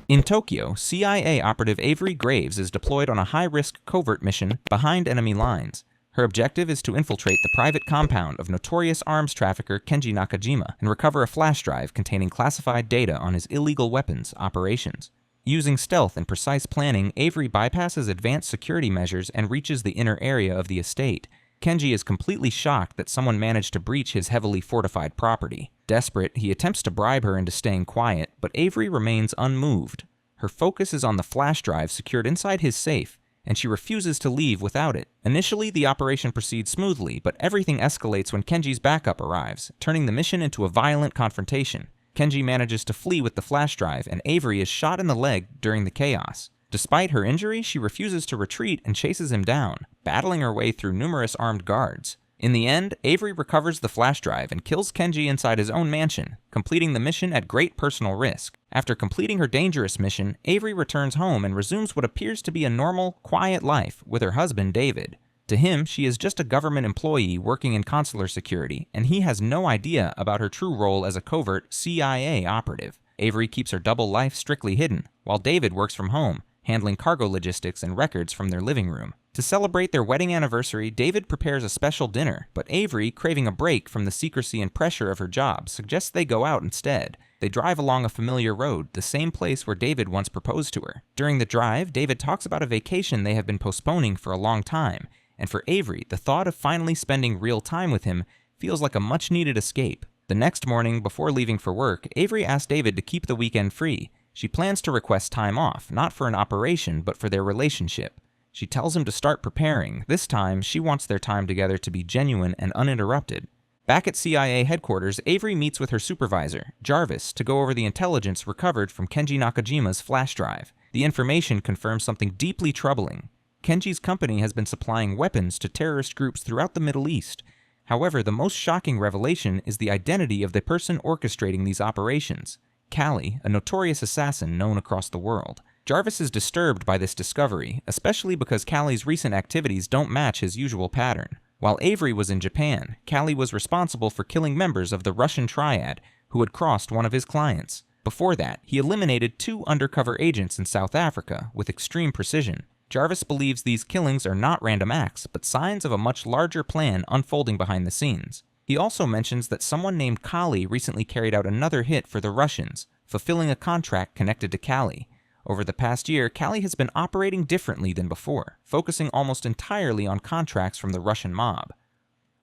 In Tokyo, CIA operative Avery Graves is deployed on a high-risk covert mission behind enemy lines. Her objective is to infiltrate the private compound of notorious arms trafficker Kenji Nakajima and recover a flash drive containing classified data on his illegal weapons operations. Using stealth and precise planning, Avery bypasses advanced security measures and reaches the inner area of the estate. Kenji is completely shocked that someone managed to breach his heavily fortified property. Desperate, he attempts to bribe her into staying quiet, but Avery remains unmoved. Her focus is on the flash drive secured inside his safe, and she refuses to leave without it. Initially, the operation proceeds smoothly, but everything escalates when Kenji's backup arrives, turning the mission into a violent confrontation. Kenji manages to flee with the flash drive, and Avery is shot in the leg during the chaos. Despite her injury, she refuses to retreat and chases him down, battling her way through numerous armed guards. In the end, Avery recovers the flash drive and kills Kenji inside his own mansion, completing the mission at great personal risk. After completing her dangerous mission, Avery returns home and resumes what appears to be a normal, quiet life with her husband, David. To him, she is just a government employee working in consular security, and he has no idea about her true role as a covert CIA operative. Avery keeps her double life strictly hidden, while David works from home, handling cargo logistics and records from their living room. To celebrate their wedding anniversary, David prepares a special dinner, but Avery, craving a break from the secrecy and pressure of her job, suggests they go out instead. They drive along a familiar road, the same place where David once proposed to her. During the drive, David talks about a vacation they have been postponing for a long time, and for Avery, the thought of finally spending real time with him feels like a much-needed escape. The next morning, before leaving for work, Avery asks David to keep the weekend free. She plans to request time off, not for an operation, but for their relationship. She tells him to start preparing. This time, she wants their time together to be genuine and uninterrupted. Back at CIA headquarters, Avery meets with her supervisor, Jarvis, to go over the intelligence recovered from Kenji Nakajima's flash drive. The information confirms something deeply troubling. Kenji's company has been supplying weapons to terrorist groups throughout the Middle East. However, the most shocking revelation is the identity of the person orchestrating these operations. Callie, a notorious assassin known across the world. Jarvis is disturbed by this discovery, especially because Callie's recent activities don't match his usual pattern. While Avery was in Japan, Callie was responsible for killing members of the Russian triad who had crossed one of his clients. Before that, he eliminated 2 undercover agents in South Africa with extreme precision. Jarvis believes these killings are not random acts, but signs of a much larger plan unfolding behind the scenes. He also mentions that someone named Callie recently carried out another hit for the Russians, fulfilling a contract connected to Callie. Over the past year, Callie has been operating differently than before, focusing almost entirely on contracts from the Russian mob.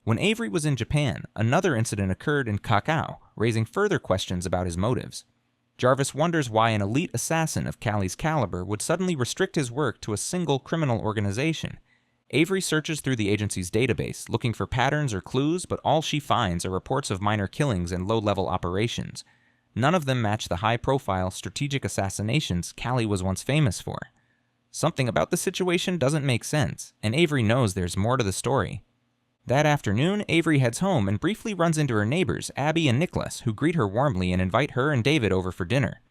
When Avery was in Japan, another incident occurred in Kakao, raising further questions about his motives. Jarvis wonders why an elite assassin of Callie's caliber would suddenly restrict his work to a single criminal organization. Avery searches through the agency's database, looking for patterns or clues, but all she finds are reports of minor killings and low-level operations. None of them match the high-profile, strategic assassinations Callie was once famous for. Something about the situation doesn't make sense, and Avery knows there's more to the story. That afternoon, Avery heads home and briefly runs into her neighbors, Abby and Nicholas, who greet her warmly and invite her and David over for dinner.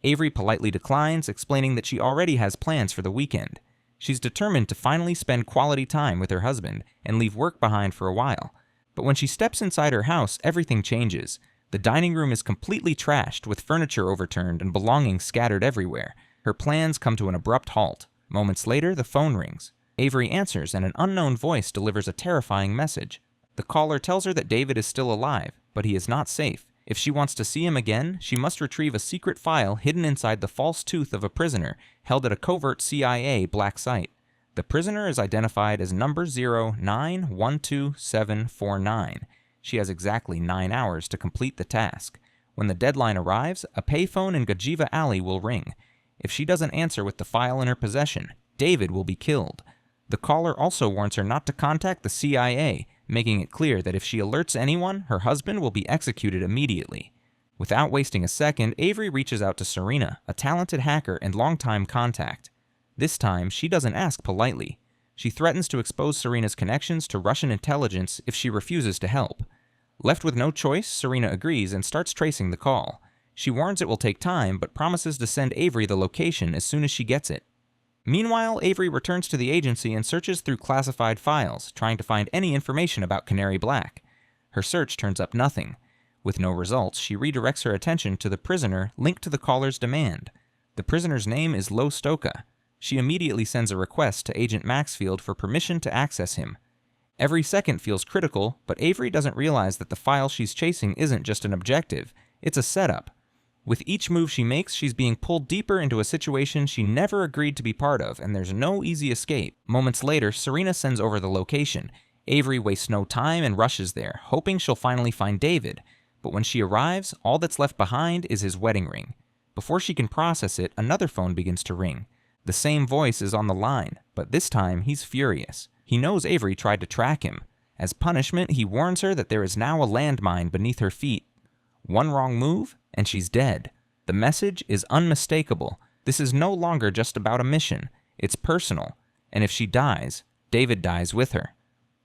Avery politely declines, explaining that she already has plans for the weekend. She's determined to finally spend quality time with her husband and leave work behind for a while. But when she steps inside her house, everything changes. The dining room is completely trashed, with furniture overturned and belongings scattered everywhere. Her plans come to an abrupt halt. Moments later, the phone rings. Avery answers, and an unknown voice delivers a terrifying message. The caller tells her that David is still alive, but he is not safe. If she wants to see him again, she must retrieve a secret file hidden inside the false tooth of a prisoner held at a covert CIA black site. The prisoner is identified as number 0912749. She has exactly 9 hours to complete the task. When the deadline arrives, a payphone in Gajiva Alley will ring. If she doesn't answer with the file in her possession, David will be killed. The caller also warns her not to contact the CIA, making it clear that if she alerts anyone, her husband will be executed immediately. Without wasting a second, Avery reaches out to Serena, a talented hacker and longtime contact. This time, she doesn't ask politely. She threatens to expose Serena's connections to Russian intelligence if she refuses to help. Left with no choice, Serena agrees and starts tracing the call. She warns it will take time, but promises to send Avery the location as soon as she gets it. Meanwhile, Avery returns to the agency and searches through classified files, trying to find any information about Canary Black. Her search turns up nothing. With no results, she redirects her attention to the prisoner linked to the caller's demand. The prisoner's name is Lo Stoka. She immediately sends a request to Agent Maxfield for permission to access him. Every second feels critical, but Avery doesn't realize that the file she's chasing isn't just an objective, it's a setup. With each move she makes, she's being pulled deeper into a situation she never agreed to be part of, and there's no easy escape. Moments later, Serena sends over the location. Avery wastes no time and rushes there, hoping she'll finally find David. But when she arrives, all that's left behind is his wedding ring. Before she can process it, another phone begins to ring. The same voice is on the line, but this time he's furious. He knows Avery tried to track him. As punishment, he warns her that there is now a landmine beneath her feet. One wrong move, and she's dead. The message is unmistakable. This is no longer just about a mission. It's personal, and if she dies, David dies with her.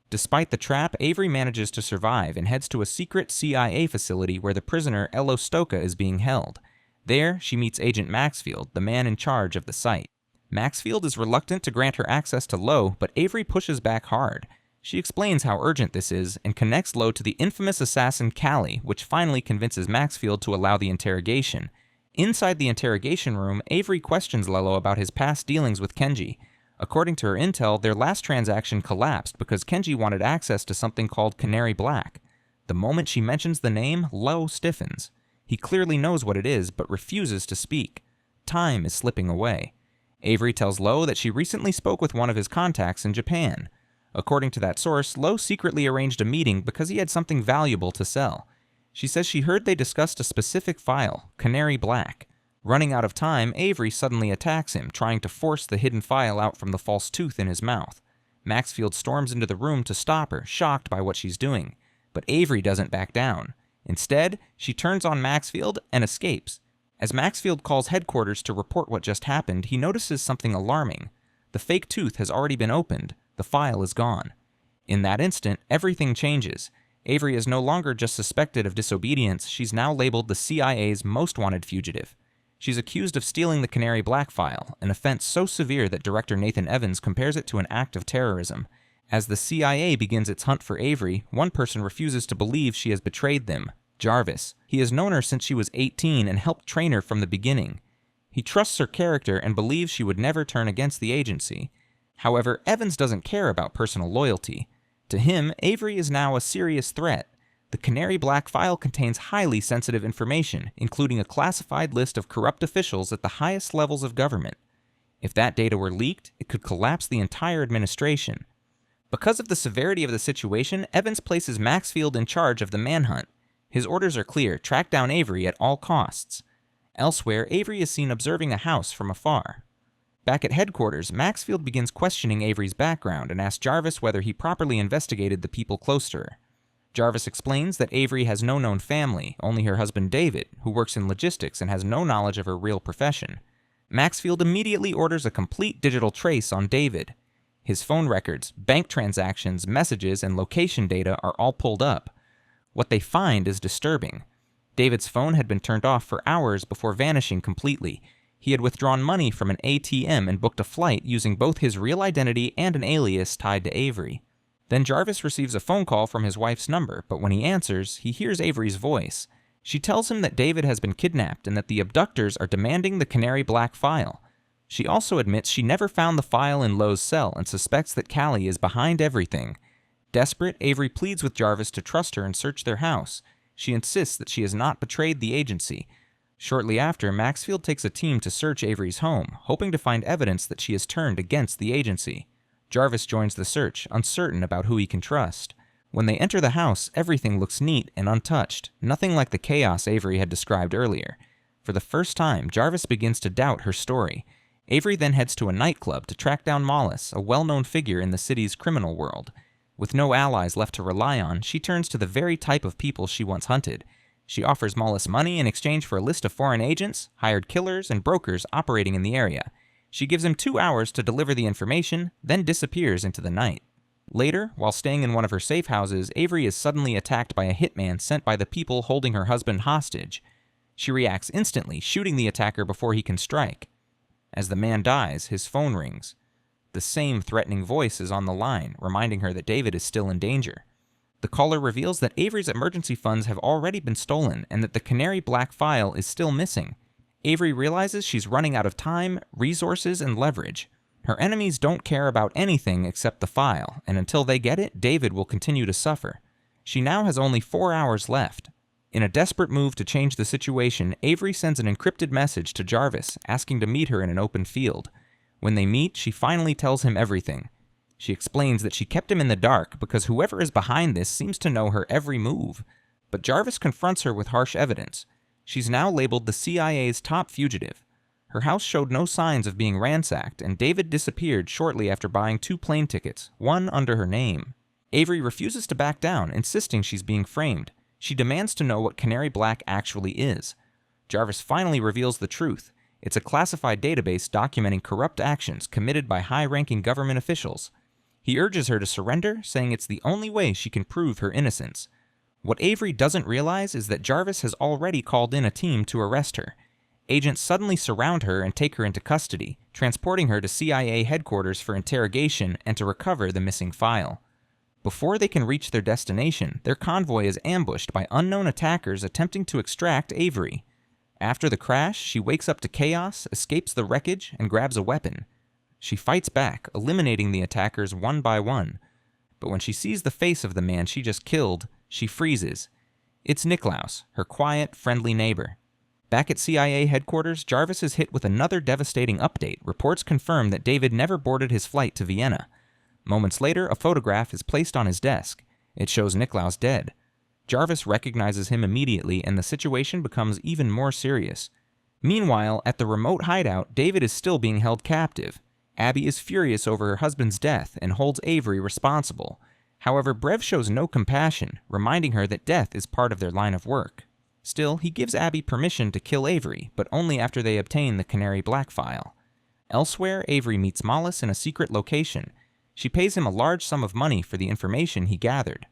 Despite the trap, Avery manages to survive and heads to a secret CIA facility where the prisoner Lo Stoka is being held. There, she meets Agent Maxfield, the man in charge of the site. Maxfield is reluctant to grant her access to Lo, but Avery pushes back hard. She explains how urgent this is and connects Lo to the infamous assassin Callie, which finally convinces Maxfield to allow the interrogation. Inside the interrogation room, Avery questions Lello about his past dealings with Kenji. According to her intel, their last transaction collapsed because Kenji wanted access to something called Canary Black. The moment she mentions the name, Lo stiffens. He clearly knows what it is, but refuses to speak. Time is slipping away. Avery tells Lo that she recently spoke with one of his contacts in Japan. According to that source, Lo secretly arranged a meeting because he had something valuable to sell. She says she heard they discussed a specific file, Canary Black. Running out of time, Avery suddenly attacks him, trying to force the hidden file out from the false tooth in his mouth. Maxfield storms into the room to stop her, shocked by what she's doing. But Avery doesn't back down. Instead, she turns on Maxfield and escapes. As Maxfield calls headquarters to report what just happened, he notices something alarming. The fake tooth has already been opened. The file is gone. In that instant, everything changes. Avery is no longer just suspected of disobedience, she's now labeled the CIA's most wanted fugitive. She's accused of stealing the Canary Black file, an offense so severe that director Nathan Evans compares it to an act of terrorism. As the CIA begins its hunt for Avery, one person refuses to believe she has betrayed them, Jarvis. He has known her since she was 18 and helped train her from the beginning. He trusts her character and believes she would never turn against the agency. However, Evans doesn't care about personal loyalty. To him, Avery is now a serious threat. The Canary Black file contains highly sensitive information, including a classified list of corrupt officials at the highest levels of government. If that data were leaked, it could collapse the entire administration. Because of the severity of the situation, Evans places Maxfield in charge of the manhunt. His orders are clear: track down Avery at all costs. Elsewhere, Avery is seen observing a house from afar. Back at headquarters, Maxfield begins questioning Avery's background and asks Jarvis whether he properly investigated the people close to her. Jarvis explains that Avery has no known family, only her husband David, who works in logistics and has no knowledge of her real profession. Maxfield immediately orders a complete digital trace on David. His phone records, bank transactions, messages, and location data are all pulled up. What they find is disturbing. David's phone had been turned off for hours before vanishing completely. He had withdrawn money from an ATM and booked a flight using both his real identity and an alias tied to Avery. Then Jarvis receives a phone call from his wife's number, but when he answers, he hears Avery's voice. She tells him that David has been kidnapped and that the abductors are demanding the Canary Black file. She also admits she never found the file in Lowe's cell and suspects that Callie is behind everything. Desperate, Avery pleads with Jarvis to trust her and search their house. She insists that she has not betrayed the agency. Shortly after, Maxfield takes a team to search Avery's home, hoping to find evidence that she has turned against the agency. Jarvis joins the search, uncertain about who he can trust. When they enter the house, everything looks neat and untouched, nothing like the chaos Avery had described earlier. For the first time, Jarvis begins to doubt her story. Avery then heads to a nightclub to track down Mollis, a well-known figure in the city's criminal world. With no allies left to rely on, she turns to the very type of people she once hunted. She offers Mollis money in exchange for a list of foreign agents, hired killers, and brokers operating in the area. She gives him 2 hours to deliver the information, then disappears into the night. Later, while staying in one of her safe houses, Avery is suddenly attacked by a hitman sent by the people holding her husband hostage. She reacts instantly, shooting the attacker before he can strike. As the man dies, his phone rings. The same threatening voice is on the line, reminding her that David is still in danger. The caller reveals that Avery's emergency funds have already been stolen and that the Canary Black file is still missing. Avery realizes she's running out of time, resources, and leverage. Her enemies don't care about anything except the file, and until they get it, David will continue to suffer. She now has only 4 hours left. In a desperate move to change the situation, Avery sends an encrypted message to Jarvis, asking to meet her in an open field. When they meet, she finally tells him everything. She explains that she kept him in the dark because whoever is behind this seems to know her every move. But Jarvis confronts her with harsh evidence. She's now labeled the CIA's top fugitive. Her house showed no signs of being ransacked, and David disappeared shortly after buying 2 plane tickets, one under her name. Avery refuses to back down, insisting she's being framed. She demands to know what Canary Black actually is. Jarvis finally reveals the truth. It's a classified database documenting corrupt actions committed by high-ranking government officials. He urges her to surrender, saying it's the only way she can prove her innocence. What Avery doesn't realize is that Jarvis has already called in a team to arrest her. Agents suddenly surround her and take her into custody, transporting her to CIA headquarters for interrogation and to recover the missing file. Before they can reach their destination, their convoy is ambushed by unknown attackers attempting to extract Avery. After the crash, she wakes up to chaos, escapes the wreckage, and grabs a weapon. She fights back, eliminating the attackers one by one. But when she sees the face of the man she just killed, she freezes. It's Niklaus, her quiet, friendly neighbor. Back at CIA headquarters, Jarvis is hit with another devastating update. Reports confirm that David never boarded his flight to Vienna. Moments later, a photograph is placed on his desk. It shows Niklaus dead. Jarvis recognizes him immediately, and the situation becomes even more serious. Meanwhile, at the remote hideout, David is still being held captive. Abby is furious over her husband's death and holds Avery responsible. However, Brev shows no compassion, reminding her that death is part of their line of work. Still, he gives Abby permission to kill Avery, but only after they obtain the Canary Black file. Elsewhere, Avery meets Mollis in a secret location. She pays him a large sum of money for the information he gathered.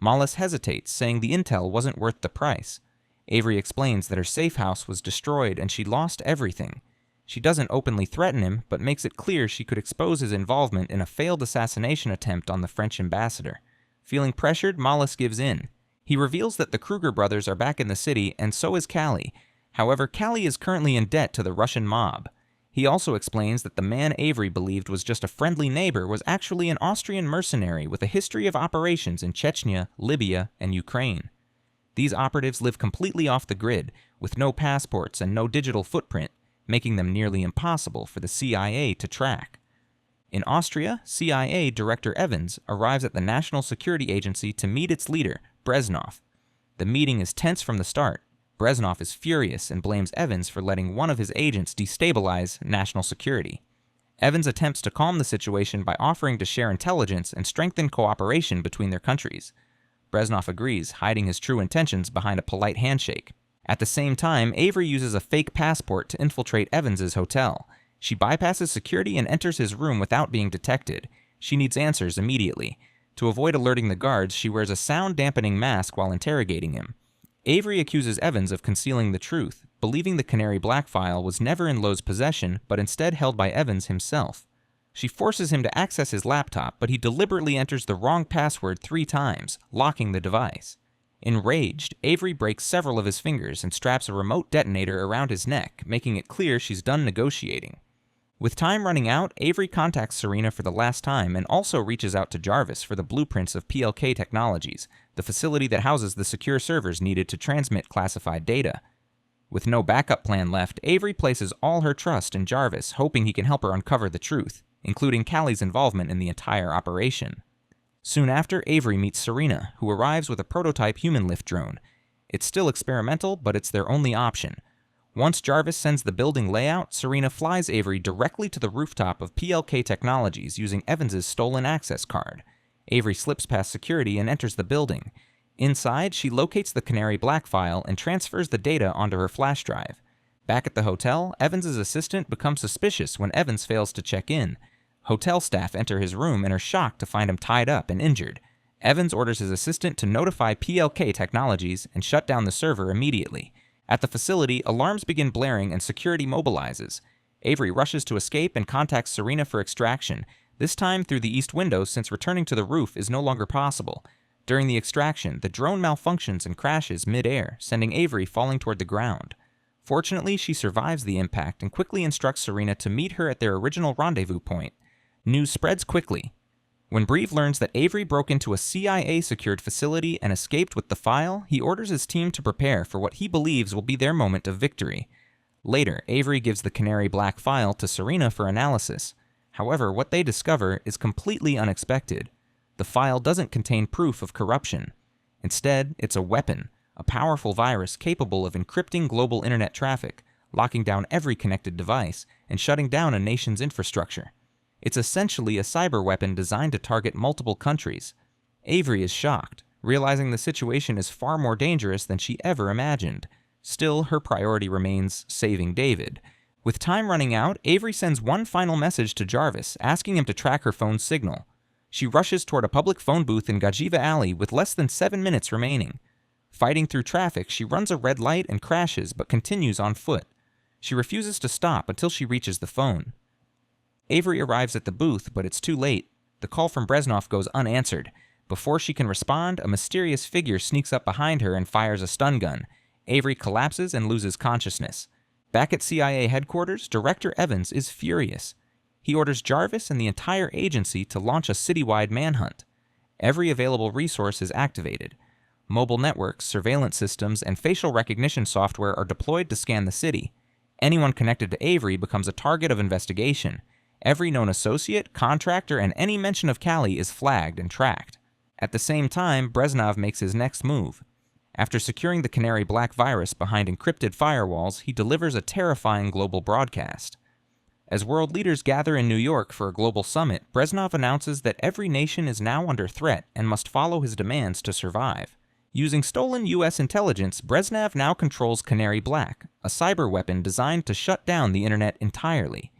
Mollis hesitates, saying the intel wasn't worth the price. Avery explains that her safe house was destroyed and she lost everything. She doesn't openly threaten him, but makes it clear she could expose his involvement in a failed assassination attempt on the French ambassador. Feeling pressured, Mollis gives in. He reveals that the Kruger brothers are back in the city, and so is Callie. However, Callie is currently in debt to the Russian mob. He also explains that the man Avery believed was just a friendly neighbor was actually an Austrian mercenary with a history of operations in Chechnya, Libya, and Ukraine. These operatives live completely off the grid, with no passports and no digital footprint, making them nearly impossible for the CIA to track. In Austria, CIA Director Evans arrives at the National Security Agency to meet its leader, Breznof. The meeting is tense from the start. Breznof is furious and blames Evans for letting one of his agents destabilize national security. Evans attempts to calm the situation by offering to share intelligence and strengthen cooperation between their countries. Breznof agrees, hiding his true intentions behind a polite handshake. At the same time, Avery uses a fake passport to infiltrate Evans's hotel. She bypasses security and enters his room without being detected. She needs answers immediately. To avoid alerting the guards, she wears a sound-dampening mask while interrogating him. Avery accuses Evans of concealing the truth, believing the Canary Black file was never in Lowe's possession, but instead held by Evans himself. She forces him to access his laptop, but he deliberately enters the wrong password 3 times, locking the device. Enraged, Avery breaks several of his fingers and straps a remote detonator around his neck, making it clear she's done negotiating. With time running out, Avery contacts Serena for the last time and also reaches out to Jarvis for the blueprints of PLK Technologies, the facility that houses the secure servers needed to transmit classified data. With no backup plan left, Avery places all her trust in Jarvis, hoping he can help her uncover the truth, including Callie's involvement in the entire operation. Soon after, Avery meets Serena, who arrives with a prototype human lift drone. It's still experimental, but it's their only option. Once Jarvis sends the building layout, Serena flies Avery directly to the rooftop of PLK Technologies using Evans's stolen access card. Avery slips past security and enters the building. Inside, she locates the Canary Black file and transfers the data onto her flash drive. Back at the hotel, Evans's assistant becomes suspicious when Evans fails to check in. Hotel staff enter his room and are shocked to find him tied up and injured. Evans orders his assistant to notify PLK Technologies and shut down the server immediately. At the facility, alarms begin blaring and security mobilizes. Avery rushes to escape and contacts Serena for extraction, this time through the east window since returning to the roof is no longer possible. During the extraction, the drone malfunctions and crashes mid-air, sending Avery falling toward the ground. Fortunately, she survives the impact and quickly instructs Serena to meet her at their original rendezvous point. News spreads quickly. When Breve learns that Avery broke into a CIA-secured facility and escaped with the file, he orders his team to prepare for what he believes will be their moment of victory. Later, Avery gives the Canary Black file to Serena for analysis. However, what they discover is completely unexpected. The file doesn't contain proof of corruption. Instead, it's a weapon, a powerful virus capable of encrypting global internet traffic, locking down every connected device, and shutting down a nation's infrastructure. It's essentially a cyber weapon designed to target multiple countries. Avery is shocked, realizing the situation is far more dangerous than she ever imagined. Still, her priority remains saving David. With time running out, Avery sends one final message to Jarvis, asking him to track her phone's signal. She rushes toward a public phone booth in Gajiva Alley with less than 7 minutes remaining. Fighting through traffic, she runs a red light and crashes, but continues on foot. She refuses to stop until she reaches the phone. Avery arrives at the booth, but it's too late. The call from Breznof goes unanswered. Before she can respond, a mysterious figure sneaks up behind her and fires a stun gun. Avery collapses and loses consciousness. Back at CIA headquarters, Director Evans is furious. He orders Jarvis and the entire agency to launch a citywide manhunt. Every available resource is activated. Mobile networks, surveillance systems, and facial recognition software are deployed to scan the city. Anyone connected to Avery becomes a target of investigation. Every known associate, contractor, and any mention of Callie is flagged and tracked. At the same time, Breznof makes his next move. After securing the Canary Black virus behind encrypted firewalls, he delivers a terrifying global broadcast. As world leaders gather in New York for a global summit, Breznof announces that every nation is now under threat and must follow his demands to survive. Using stolen U.S. intelligence, Breznof now controls Canary Black, a cyber weapon designed to shut down the internet entirely.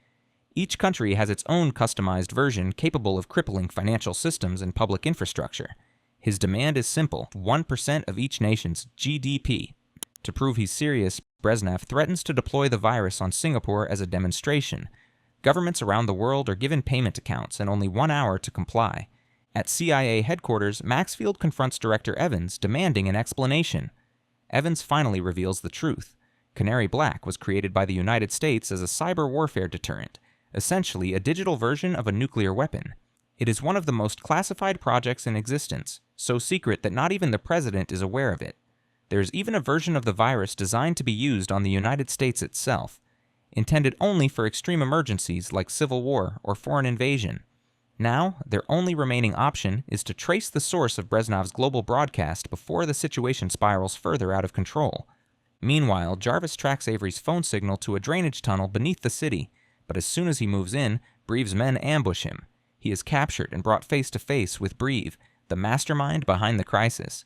Each country has its own customized version capable of crippling financial systems and public infrastructure. His demand is simple: 1% of each nation's GDP. To prove he's serious, Breznof threatens to deploy the virus on Singapore as a demonstration. Governments around the world are given payment accounts and only 1 hour to comply. At CIA headquarters, Maxfield confronts Director Evans, demanding an explanation. Evans finally reveals the truth. Canary Black was created by the United States as a cyber warfare deterrent, essentially a digital version of a nuclear weapon. It is one of the most classified projects in existence, so secret that not even the president is aware of it. There is even a version of the virus designed to be used on the United States itself, intended only for extreme emergencies like civil war or foreign invasion. Now, their only remaining option is to trace the source of Breznof's global broadcast before the situation spirals further out of control. Meanwhile, Jarvis tracks Avery's phone signal to a drainage tunnel beneath the city, but as soon as he moves in, Breve's men ambush him. He is captured and brought face to face with Breve, the mastermind behind the crisis.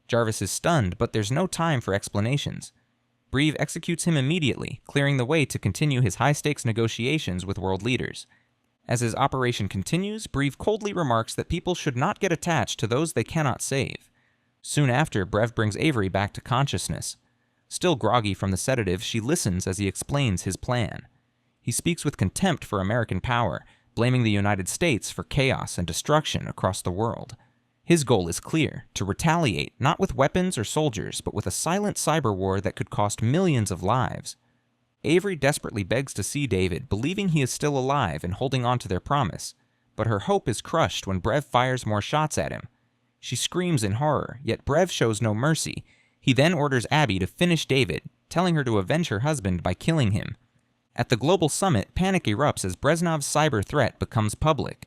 Jarvis is stunned, but there's no time for explanations. Breve executes him immediately, clearing the way to continue his high-stakes negotiations with world leaders. As his operation continues, Breve coldly remarks that people should not get attached to those they cannot save. Soon after, Brev brings Avery back to consciousness. Still groggy from the sedative, she listens as he explains his plan. He speaks with contempt for American power, blaming the United States for chaos and destruction across the world. His goal is clear: to retaliate, not with weapons or soldiers, but with a silent cyber war that could cost millions of lives. Avery desperately begs to see David, believing he is still alive and holding on to their promise, but her hope is crushed when Brev fires more shots at him. She screams in horror, yet Brev shows no mercy. He then orders Abby to finish David, telling her to avenge her husband by killing him. At the global summit, panic erupts as Breznov's cyber threat becomes public.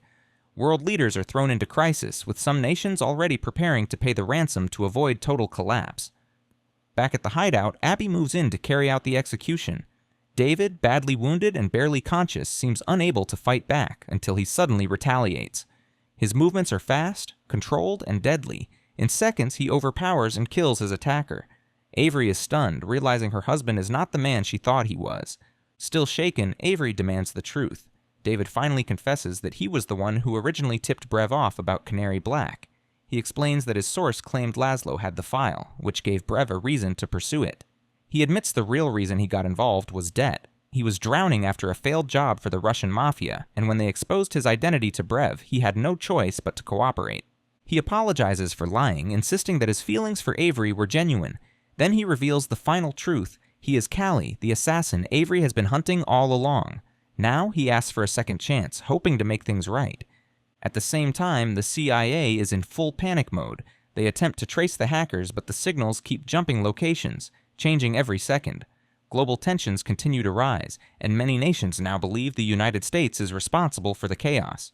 World leaders are thrown into crisis, with some nations already preparing to pay the ransom to avoid total collapse. Back at the hideout, Abby moves in to carry out the execution. David, badly wounded and barely conscious, seems unable to fight back until he suddenly retaliates. His movements are fast, controlled, and deadly. In seconds, he overpowers and kills his attacker. Avery is stunned, realizing her husband is not the man she thought he was. Still shaken, Avery demands the truth. David finally confesses that he was the one who originally tipped Brev off about Canary Black. He explains that his source claimed Laszlo had the file, which gave Brev a reason to pursue it. He admits the real reason he got involved was debt. He was drowning after a failed job for the Russian Mafia, and when they exposed his identity to Brev, he had no choice but to cooperate. He apologizes for lying, insisting that his feelings for Avery were genuine. Then he reveals the final truth: He is Callie, the assassin Avery has been hunting all along. Now he asks for a second chance, hoping to make things right. At the same time, the CIA is in full panic mode. They attempt to trace the hackers, but the signals keep jumping locations, changing every second. Global tensions continue to rise, and many nations now believe the United States is responsible for the chaos.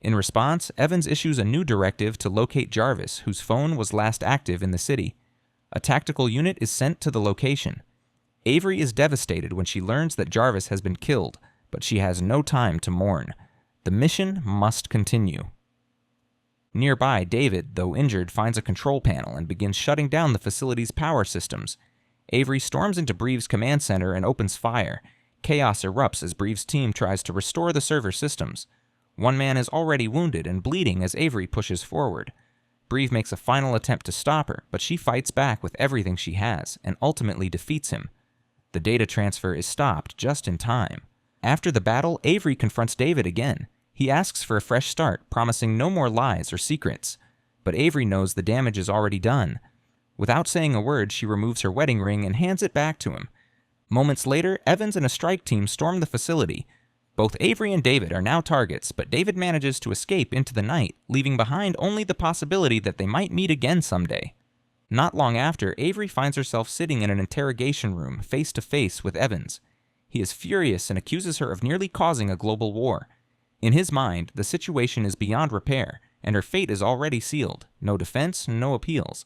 In response, Evans issues a new directive to locate Jarvis, whose phone was last active in the city. A tactical unit is sent to the location. Avery is devastated when she learns that Jarvis has been killed, but she has no time to mourn. The mission must continue. Nearby, David, though injured, finds a control panel and begins shutting down the facility's power systems. Avery storms into Breves' command center and opens fire. Chaos erupts as Breves' team tries to restore the server systems. One man is already wounded and bleeding as Avery pushes forward. Breves makes a final attempt to stop her, but she fights back with everything she has and ultimately defeats him. The data transfer is stopped just in time. After the battle, Avery confronts David again. He asks for a fresh start, promising no more lies or secrets. But Avery knows the damage is already done. Without saying a word, she removes her wedding ring and hands it back to him. Moments later, Evans and a strike team storm the facility. Both Avery and David are now targets, but David manages to escape into the night, leaving behind only the possibility that they might meet again someday. Not long after, Avery finds herself sitting in an interrogation room, face to face with Evans. He is furious and accuses her of nearly causing a global war. In his mind, the situation is beyond repair, and her fate is already sealed. No defense, no appeals.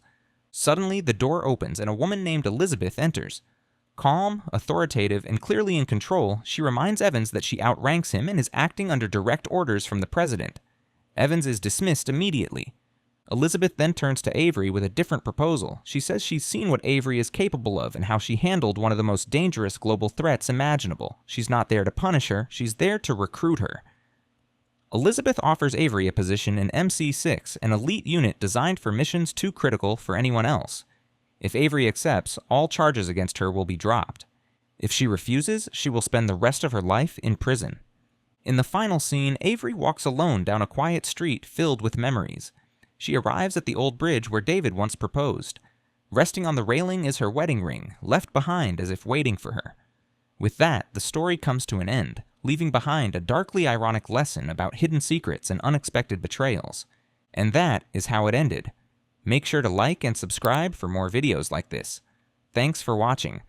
Suddenly, the door opens and a woman named Elizabeth enters. Calm, authoritative, and clearly in control, she reminds Evans that she outranks him and is acting under direct orders from the president. Evans is dismissed immediately. Elizabeth then turns to Avery with a different proposal. She says she's seen what Avery is capable of and how she handled one of the most dangerous global threats imaginable. She's not there to punish her, she's there to recruit her. Elizabeth offers Avery a position in MC6, an elite unit designed for missions too critical for anyone else. If Avery accepts, all charges against her will be dropped. If she refuses, she will spend the rest of her life in prison. In the final scene, Avery walks alone down a quiet street filled with memories. She arrives at the old bridge where David once proposed. Resting on the railing is her wedding ring, left behind as if waiting for her. With that, the story comes to an end, leaving behind a darkly ironic lesson about hidden secrets and unexpected betrayals. And that is how it ended. Make sure to like and subscribe for more videos like this. Thanks for watching.